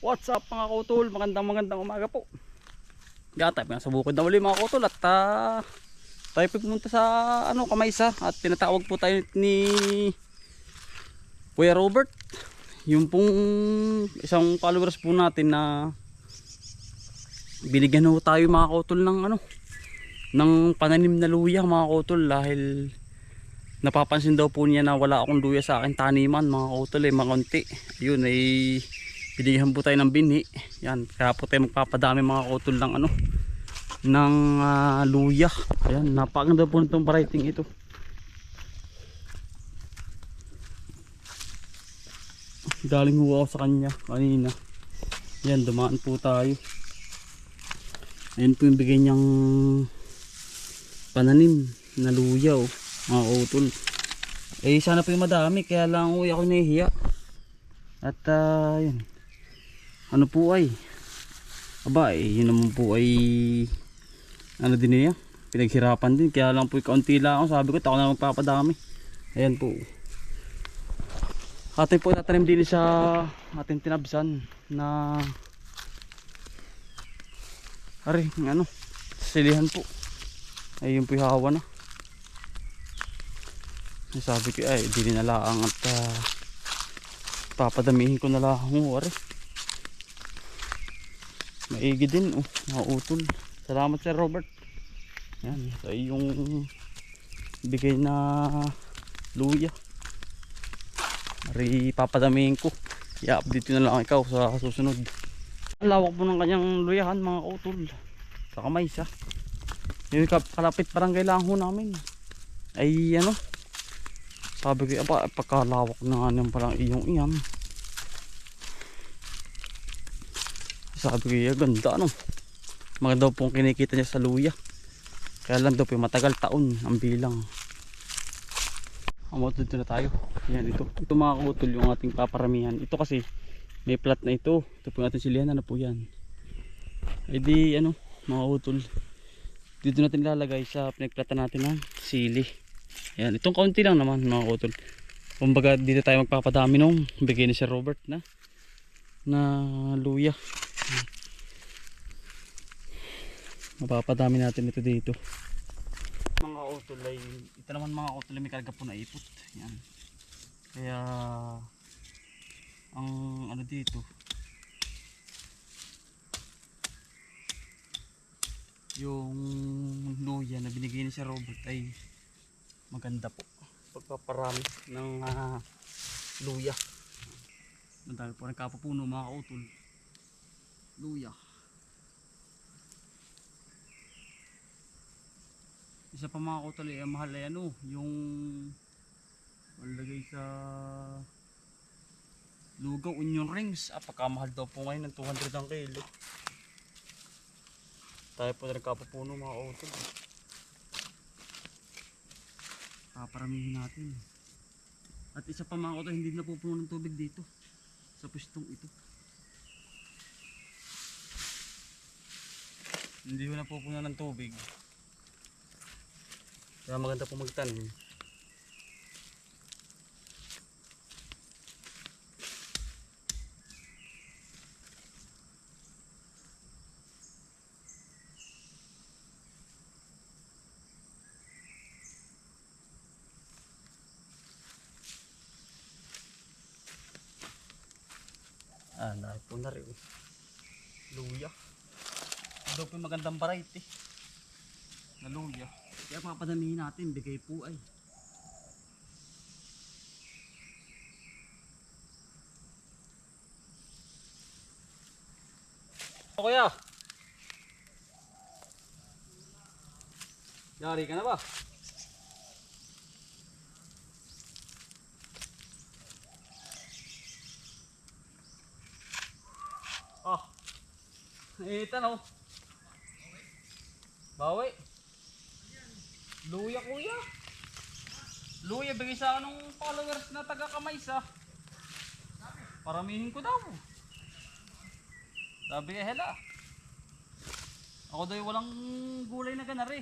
What's up mga kautol? Magandang umaga po. Tayo nga sa bukid na uli mga kautol at tayo pumunta sa Kamaysa at tinatawag po tayo ni Kuya Robert. Yung pong isang followers po natin na binigyan ho tayo mga kautol ng pananim na luya mga kautol dahil napapansin daw po niya na wala akong luya sa akin taniman mga kautol makunti. Ayun ay binigyan po tayo ng binhi. Yan, kaya po tayo magpapadami mga kautol ng luya. Ayan, napakaganda po nitong variety ito. Galing ho ako sa kanya kanina. Yan, dumaan po tayo. Ayan po yung bigay niyang pananim na luya mga kautol. Sana po yung madami, kaya lang ako nahihiya. At yan. Ano po ay yun naman po ay din niya, pinaghirapan din, kaya lang po kaunti lang ako, sabi ko ako na magpapadami. Ayan po, atin po tatanim din sa ating tinabsan na silihan po. Ayun po yung hawa na, sabi ko ay di na lang at papadamihin ko na lang maigi din mga utol. Salamat Sir Robert. Yan, sa iyong bigay na luya. Papadamihin ko. I-update na lang ikaw sa susunod. Ang lawak po ng kanyang luyahan mga utol. Sa Kamaysa. Yung kalapit barangay lang ho namin. Ay sabi ko pagkalawak na nga naman parang iyong iyan. Sabi ko ganda maganda daw pong kinikita niya sa luya, kaya lang daw po matagal taon ang bilang. Amot dito na tayo. Yan, ito mga kautol yung ating paparamihan. Ito kasi may plat na ito po yung ating silihan. Ano po yan ay di mga kautol, dito natin ilalagay sa pinagplatan natin ng sili. Yan, itong kaunti lang naman mga kautol. Kumbaga dito tayo magpapadami nung bigay ni Sir Robert na luya. Mapapadami natin ito dito mga kautol. Ito naman mga kautol may karga po na ipot. Yan, kaya ang dito yung luya na binigay ni Sir Robert ay maganda po pagpaparami ng luya. Madami po nagkapapuno mga kautol luya. Isa pa mga kautol mahal ay yung malagay sa lugaw, onion rings. Pagkamahal daw po ngayon ng 200 ang kilo. Tayo po na nagkapapuno mga kautol. Paparamihin natin. At isa pa mga kautol, hindi na pupuno ng tubig dito sa pwestong ito. Hindi ko na pupuno ng tubig, kaya maganda po magtanim. Dahil po na rin luya. Ito po yung magandang variety na luya, kaya papadamihin natin, bigay po ay. Kuya, yari ka na ba? Tanaw bawi luya kuya. Luya bigay sa akin ng followers na taga Kamaysa. Paramihin ko daw. Sabi hela. Ako daw walang gulay na ganari.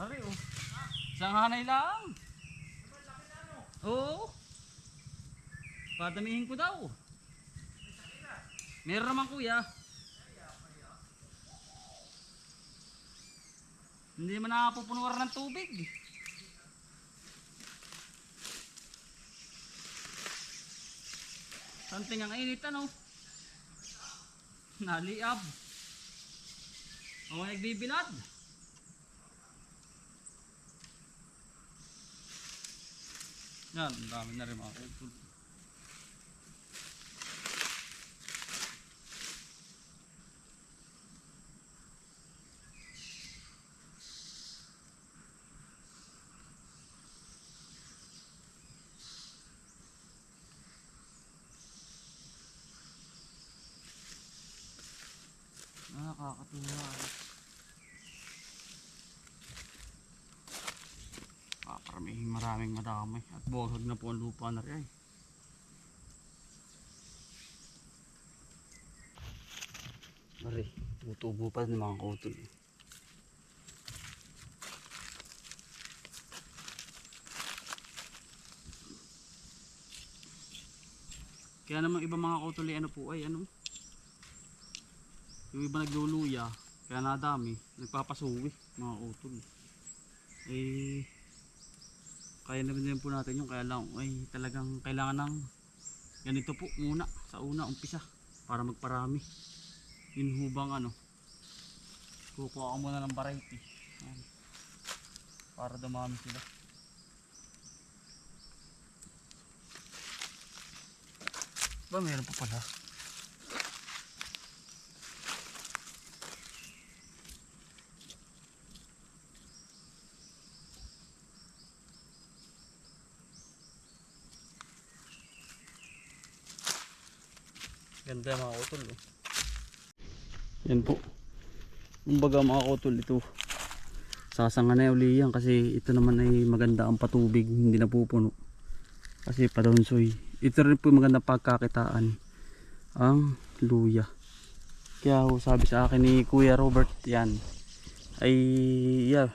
Ari isang hanay lang. Oo. Padamihin ko daw. Meron naman kuya. Hindi man napupunuwar ng tubig. Santing ang init ano. Naliab. Ako nagbibilad. Yan, ang dami na rin mga kautol. Nakakatuwa. Maraming madami at bohog na po ang lupa na rin. Mari, tutubo pa ng mga kautol. Kaya naman iba mga kautol ano po ay ano. Yung iba nagluluya, kaya nadami, nagpapasuwi mga kautol. Eh kaya naman din po natin yung kaya lang ay talagang kailangan ng ganito po muna sa una umpisa para magparami. Yun hubang ano, kukuha ko muna ng variety. Ayan, para dumami sila. Ba meron pa pala. Ganda mga kautol. Yan po. Kumbaga mga kautol, ito sasanga na uli yan kasi ito naman ay maganda ang patubig, hindi na pupuno. Kasi padonsoy. Ito rin po maganda pagkakitaan ang luya. Kaya sabi sa akin ni Kuya Robert yan ay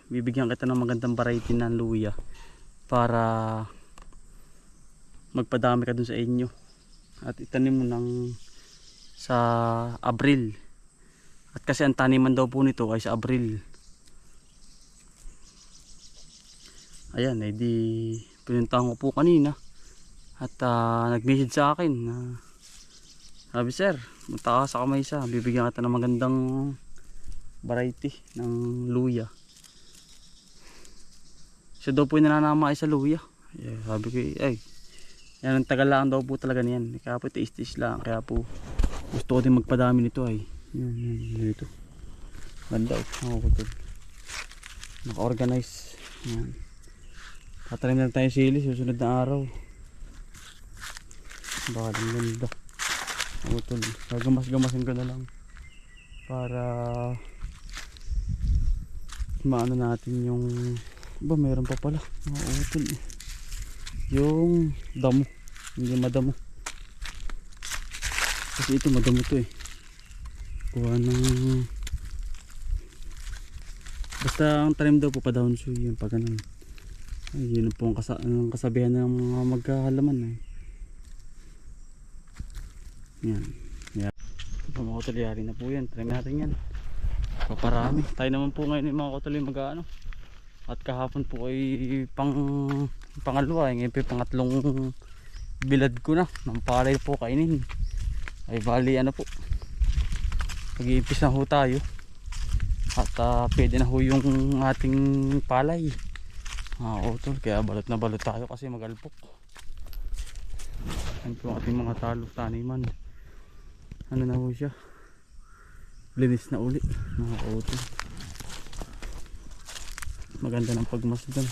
bibigyan kita ng magandang variety ng luya para magpadami ka dun sa inyo at itanim mo ng sa Abril. At kasi ang taniman daw po nito ay sa Abril. Ayan, di pinuntahan ko po kanina at nag-message sa akin na sabi, sir, punta ka sa Kamaysa, bibigyan kita ng magandang variety ng luya. Siya daw po yung nananamay sa luya. Sabi ko ay yan ang tagalaan daw po talaga niyan. Kaya po tiis-tiis lang. Kaya po gusto ko din magpadami nito ay yan ito. Ganda naka-organize. Yan. Tatanim na tayo sili susunod na araw. Baka din ganda. Utol. Gagamas-gamasin ko na lang para maano natin yung ba meron pa pala mga utol yung damo, hindi madamo kasi ito madamo to kuha ng basta ang tanim daw po pa down so yun pag ganun ay yun po ang kasabihan ng mga magkahalaman yan mga utol na po yan, try natin yan paparami, tayo naman po ngayon yung mga utol mag-ano at kahapon po ay pangalawa, ngayon po pangatlong bilad ko na ng palay po kainin ay bali ano po mag-iipis na ho tayo at pwede na ho yung ating palay utol, kaya balot na balot tayo kasi magalpok. Yan po ating mga taniman, ano na ho siya, linis na uli mga utol. Maganda ng pagmasdan.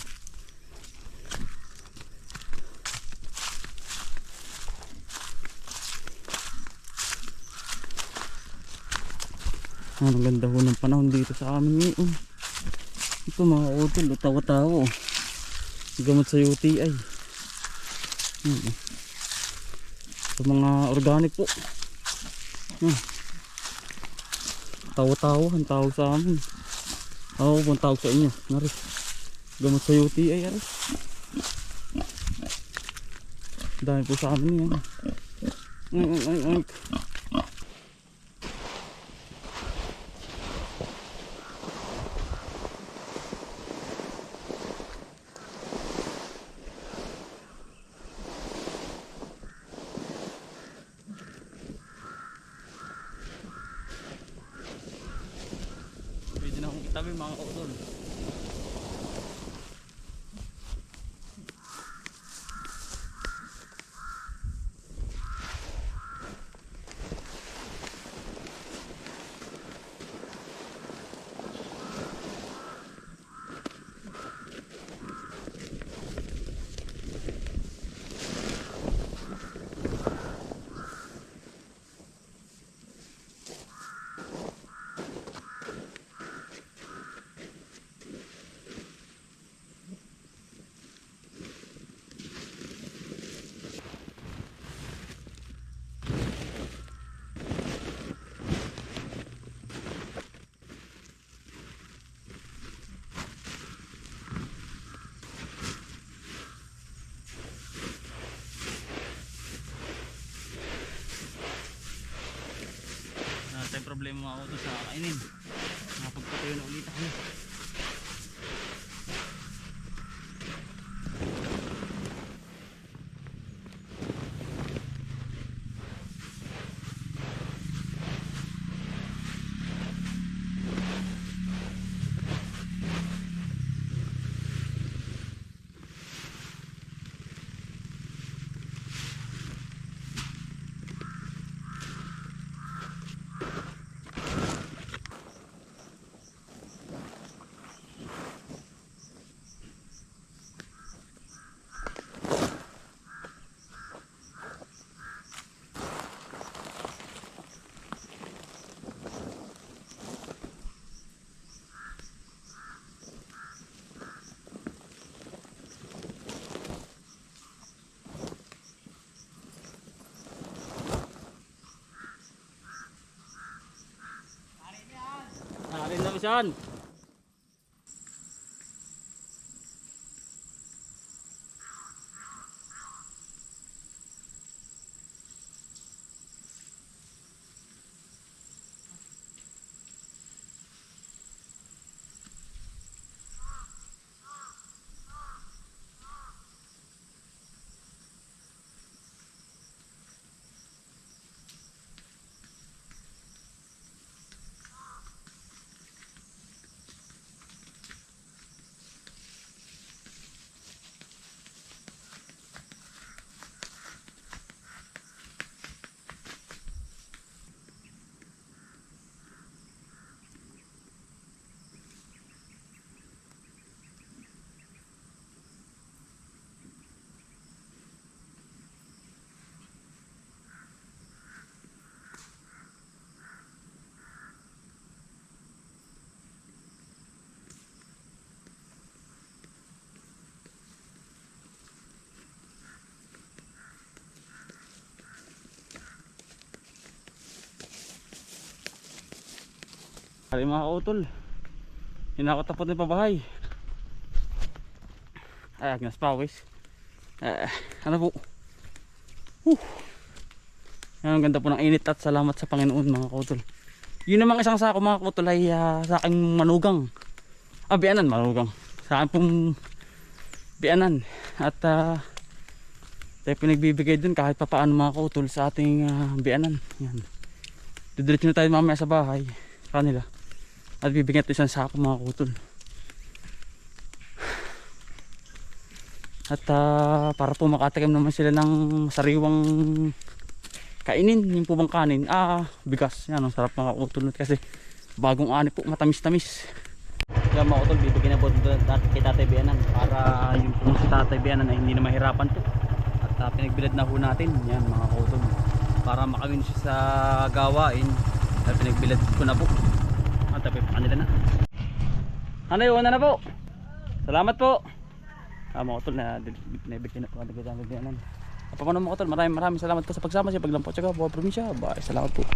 Ang ganda ho ng panahon dito sa amin ngayon. Ito mga utol, tawa-tawa gamot sa UTI. Ito mga organic po. Tawa-tawa ang tawag sa amin. Ako pong tawag sa inyo. Nari, gamot sa UTI. Dahil po sa amin yan. tabi mga kautol. Tayong problema ako doon sa kakainin. Nakapagpatayo na ulit ako. Narin na misan. Hari mga kautol, hinakot na pabahay. Ay, agnas pawis. Ano po? Yan, ang ganda po ng init at salamat sa Panginoon mga kautol. Yun namang isang sako mga kautol ay sa aking manugang. Bianan manugang. Sa akin pong bianan. At tayo pinagbibigay dun kahit papaano mga kautol sa ating bianan. Yan. Didiretso na tayo mamaya sa bahay kanila. At bibigyan ito isang sako mga kautol. At para po makatikim naman sila ng sariwang kainin, yung po bang kanin, bigas. Yan, ang sarap mga kautol kasi bagong ani po, matamis-tamis. Kaya mga kautol, bibigyan na po kay Tatay Bianan para yung po si Tatay Bianan ay hindi na mahirapan to. At pinagbilad na po natin, yan mga kautol, para makawin siya sa gawain. At pinagbilad ko na po. At tapos kanila na. Ano yun na po? Salamat po. Mga kautol na nabigyan na po ang Tatay Bianan. Paano mga kautol, maraming salamat po sa pagsama sa paglampot sa buhay probinsya. Bye, salamat po.